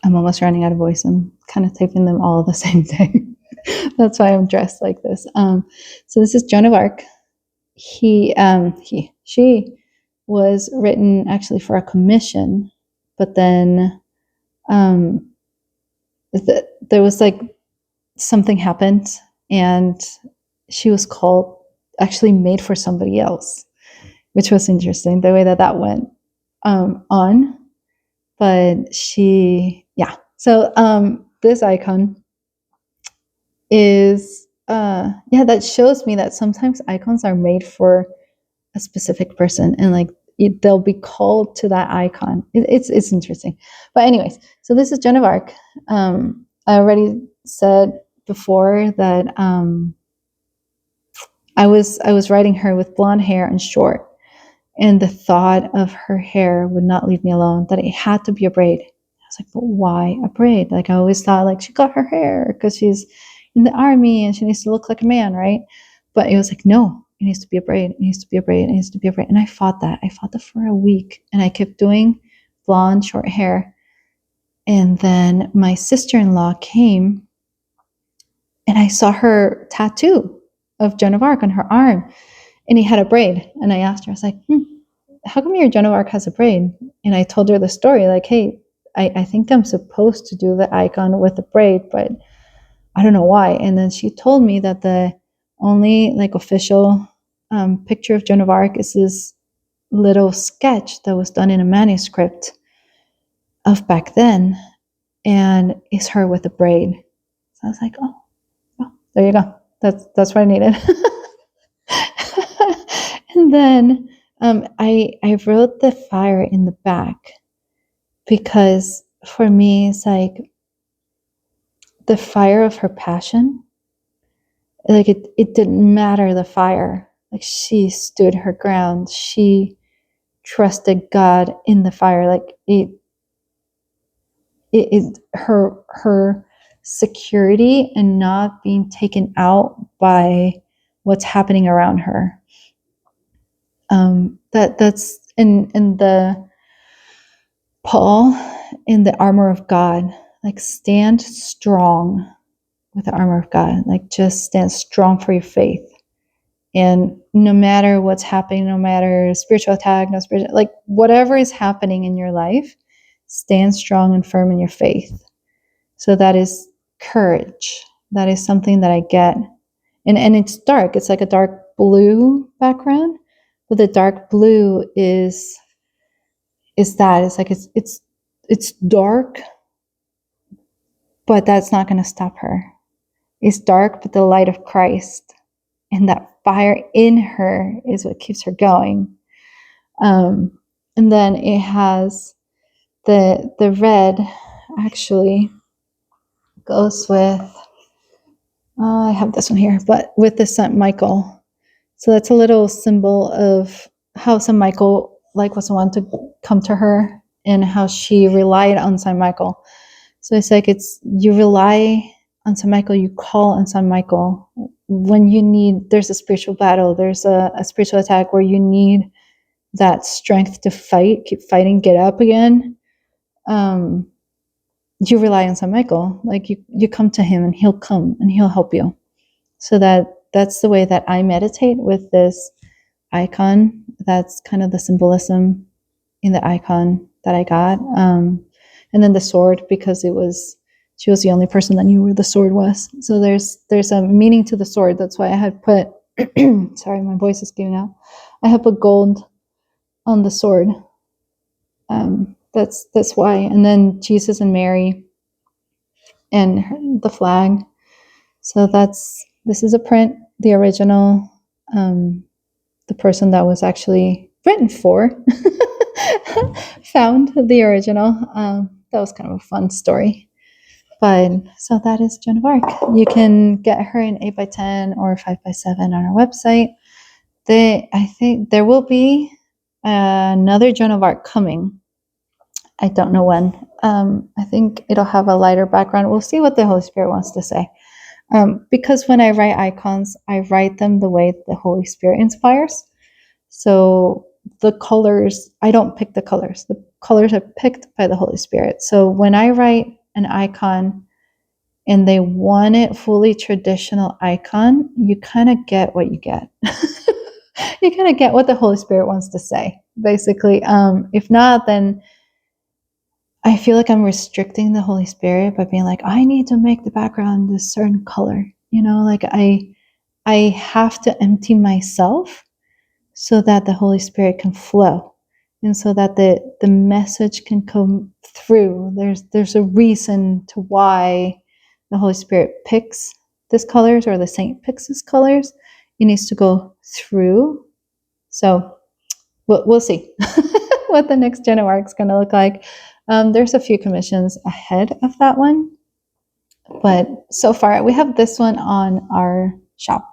I'm almost running out of voice. I'm kind of typing them all the same day. That's why I'm dressed like this. So this is Joan of Arc. She was written actually for a commission, but then there was like something happened, and she was actually made for somebody else, which was interesting the way that went on. But so this icon is that shows me that sometimes icons are made for a specific person, and like they'll be called to that icon. It's interesting. But anyways, so this is Joan of Arc. I already said before that I was writing her with blonde hair and short, and the thought of her hair would not leave me alone, that it had to be a braid. I was like, but why a braid? Like, I always thought, like, she got her hair because she's in the army and she needs to look like a man, right? But it was like, no, it needs to be a braid. It needs to be a braid. It needs to be a braid. And I fought that. For a week, and I kept doing blonde, short hair. And then my sister-in-law came, and I saw her tattoo of Joan of Arc on her arm, and he had a braid. And I asked her, I was like, how come your Joan of Arc has a braid? And I told her the story, like, hey, I think I'm supposed to do the icon with a braid, but I don't know why. And then she told me that the only like official picture of Joan of Arc is this little sketch that was done in a manuscript of back then, and it's her with a braid. So I was like, oh, well, there you go. That's what I needed. And then I wrote the fire in the back because for me, it's like the fire of her passion. Like it didn't matter the fire. Like, she stood her ground. She trusted God in the fire. Like her security and not being taken out by what's happening around her. That's in the Paul in the armor of God. Like, stand strong with the armor of God. Like, just stand strong for your faith. And no matter what's happening, no matter spiritual attack, like whatever is happening in your life, stand strong and firm in your faith. So that is courage. That is something that I get. And it's dark. It's like a dark blue background, but the dark blue is that. It's like it's dark, but that's not going to stop her. It's dark, but the light of Christ and that fire in her is what keeps her going. And then it has the red actually goes with, I have this one here, but with the Saint Michael. So that's a little symbol of how Saint Michael was the one to come to her and how she relied on Saint Michael. So it's like you rely on Saint Michael, you call on Saint Michael when you need, there's a spiritual battle, there's a spiritual attack where you need that strength to fight, keep fighting, get up again. You rely on Saint Michael. Like, you come to him and he'll come and he'll help you. So that's the way that I meditate with this icon. That's kind of the symbolism in the icon that I got. And then the sword, because she was the only person that knew where the sword was. So there's a meaning to the sword. That's why I had put, sorry, my voice is giving out. I have put gold on the sword. That's why. And then Jesus and Mary and the flag. So this is a print, the original, the person that was actually written for found the original. That was kind of a fun story. But so that is Joan of Arc. You can get her in 8x10 or 5x7 on our website. I think there will be another Joan of Arc coming. I don't know when. I think it'll have a lighter background. We'll see what the Holy Spirit wants to say. Because when I write icons, I write them the way the Holy Spirit inspires. So the colors, I don't pick the colors. The colors are picked by the Holy Spirit. So when I write an icon and they want it fully traditional icon, you kind of get what you get. You kind of get what the Holy Spirit wants to say, basically. If not, then I feel like I'm restricting the Holy Spirit by being like, I need to make the background this certain color. Like I have to empty myself so that the Holy Spirit can flow and so that the message can come through. There's a reason to why the Holy Spirit picks these colors, or the saint picks these colors. It needs to go through. So we'll see what the next Joan of Arc is going to look like. There's a few commissions ahead of that one, but so far we have this one on our shop.